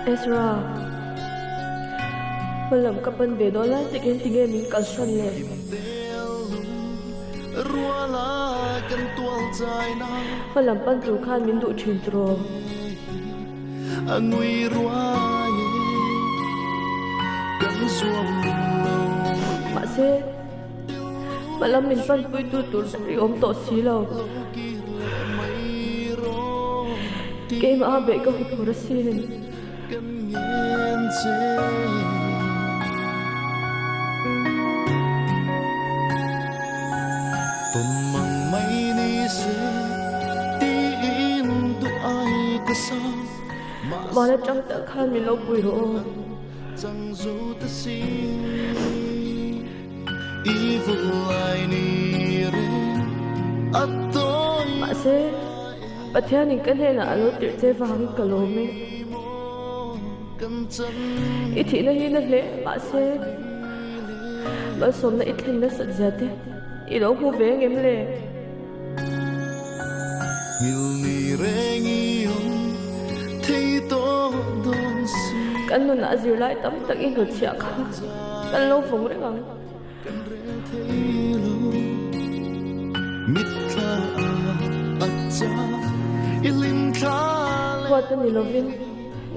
Ezra malam kapan bedola tikin tingin min kalsan le malam pan tu khan min du chin tro angui ruai kan suam ma se malam min pan pui tu tur ri om to si lo ke ma be ko hur sin kan yen se tumang mai ni se ti in tu ai ka sa wala chang ta khan min lo pui ro chẳng dù ta si evil ai ni re atoi ma se pathian in kan hela alo tir che wang kalome kan chan i thi na hi na hle ma se ba som na i thlin na sa jate i lo hu ve ngem le ngil ni re ngi on thei to don si kan nu na zir lai tam tak in hut sia kha kan lo phong re ngang kan re thei lo mit tha a cha ilim tha kwa ta ni lovin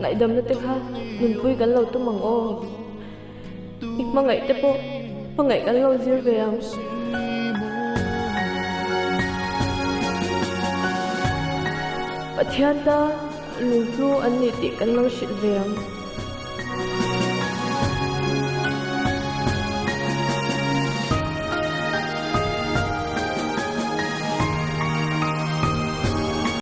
ngai dam na te kha nun pui kan lo tu mang o ik ma ngai te po pa ngai kan lo zir ve ang pathian ta lung tu an ni ti kan lo shit ve ang